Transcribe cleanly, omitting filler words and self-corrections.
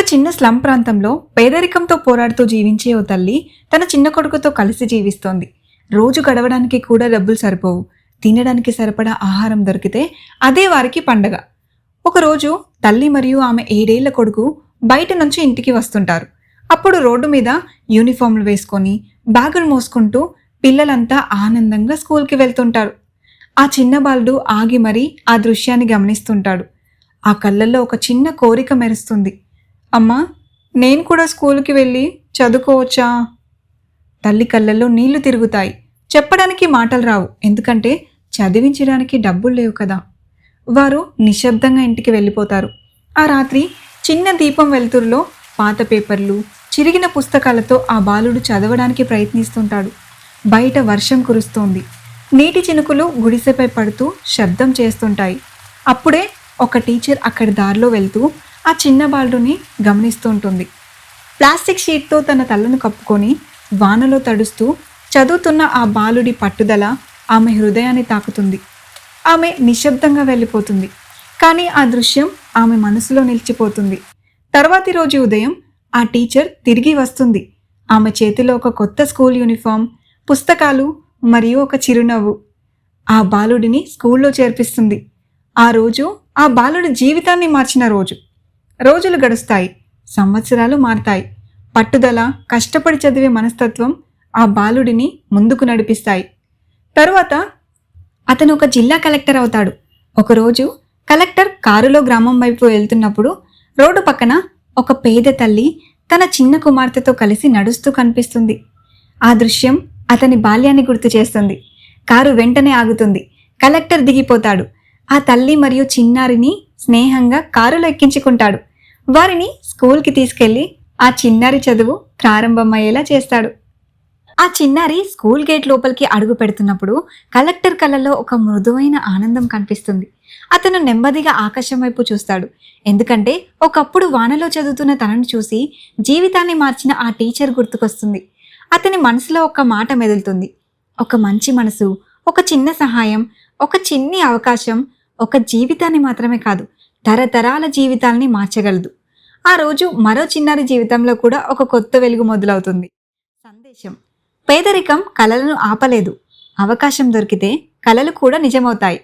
చిన్న స్లమ్ ప్రాంతంలో పేదరికంతో పోరాడుతూ జీవించే ఓ తల్లి తన చిన్న కొడుకుతో కలిసి జీవిస్తోంది. రోజు గడవడానికి కూడా డబ్బులు సరిపోవు. తినడానికి సరిపడా ఆహారం దొరికితే అదే వారికి పండగ. ఒకరోజు తల్లి మరియు ఆమె 7 ఏళ్ల కొడుకు బయట నుంచి ఇంటికి వస్తుంటారు. అప్పుడు రోడ్డు మీద యూనిఫామ్లు వేసుకొని బ్యాగులు మోసుకుంటూ పిల్లలంతా ఆనందంగా స్కూల్కి వెళ్తుంటారు. ఆ చిన్న బాలుడు ఆగి మరీ ఆ దృశ్యాన్ని గమనిస్తుంటాడు. ఆ కళ్ళల్లో ఒక చిన్న కోరిక మెరుస్తుంది. అమ్మా, నేను కూడా స్కూల్కి వెళ్ళి చదువుకోవచ్చా? తల్లి కళ్ళల్లో నీళ్లు తిరుగుతాయి. చెప్పడానికి మాటలు రావు, ఎందుకంటే చదివించడానికి డబ్బులు లేవు కదా. వారు నిశ్శబ్దంగా ఇంటికి వెళ్ళిపోతారు. ఆ రాత్రి చిన్న దీపం వెలుతురులో పాత పేపర్లు, చిరిగిన పుస్తకాలతో ఆ బాలుడు చదవడానికి ప్రయత్నిస్తుంటాడు. బయట వర్షం కురుస్తోంది. నీటి చినుకులు గుడిసెపై పడుతూ శబ్దం చేస్తుంటాయి. అప్పుడే ఒక టీచర్ అక్కడి దారిలో వెళ్తూ ఆ చిన్న బాలుడిని గమనిస్తూ ఉంటుంది. ప్లాస్టిక్ షీట్తో తన తలను కప్పుకొని వానలో తడుస్తూ చదువుతున్న ఆ బాలుడి పట్టుదల ఆమె హృదయాన్ని తాకుతుంది. ఆమె నిశ్శబ్దంగా వెళ్ళిపోతుంది. కానీ ఆ దృశ్యం ఆమె మనసులో నిలిచిపోతుంది. తర్వాతి రోజు ఉదయం ఆ టీచర్ తిరిగి వస్తుంది. ఆమె చేతిలో ఒక కొత్త స్కూల్ యూనిఫామ్, పుస్తకాలు మరియు ఒక చిరునవ్వు. ఆ బాలుడిని స్కూల్లో చేర్పిస్తుంది. ఆ రోజు ఆ బాలుడి జీవితాన్ని మార్చిన రోజు. రోజులు గడుస్తాయి, సంవత్సరాలు మారతాయి. పట్టుదల, కష్టపడి చదివే మనస్తత్వం ఆ బాలుడిని ముందుకు నడిపిస్తాయి. తరువాత అతను ఒక జిల్లా కలెక్టర్ అవుతాడు. ఒకరోజు కలెక్టర్ కారులో గ్రామం వైపు వెళ్తున్నప్పుడు రోడ్డు పక్కన ఒక పేద తల్లి తన చిన్న కుమార్తెతో కలిసి నడుస్తూ కనిపిస్తుంది. ఆ దృశ్యం అతని బాల్యాన్ని గుర్తు చేస్తుంది. కారు వెంటనే ఆగుతుంది. కలెక్టర్ దిగిపోతాడు. ఆ తల్లి మరియు చిన్నారిని స్నేహంగా కారులో ఎక్కించుకుంటాడు. వారిని స్కూల్కి తీసుకెళ్లి ఆ చిన్నారి చదువు ప్రారంభమయ్యేలా చేస్తాడు. ఆ చిన్నారి స్కూల్ గేట్ లోపలికి అడుగు పెడుతున్నప్పుడు కలెక్టర్ కళ్ళలో ఒక మృదువైన ఆనందం కనిపిస్తుంది. అతను నెమ్మదిగా ఆకాశం వైపు చూస్తాడు. ఎందుకంటే ఒకప్పుడు వానలో చదువుతున్న తనను చూసి జీవితాన్ని మార్చిన ఆ టీచర్ గుర్తుకొస్తుంది. అతని మనసులో ఒక మాట మెదులుతుంది. ఒక మంచి మనసు, ఒక చిన్న సహాయం, ఒక చిన్ని అవకాశం ఒక జీవితాన్ని మాత్రమే కాదు, తరతరాల జీవితాల్ని మార్చగలదు. ఆ రోజు మరో చిన్నారి జీవితంలో కూడా ఒక కొత్త వెలుగు మొదలవుతుంది. సందేశం: పేదరికం కలలను ఆపలేదు. అవకాశం దొరికితే కలలు కూడా నిజమవుతాయి.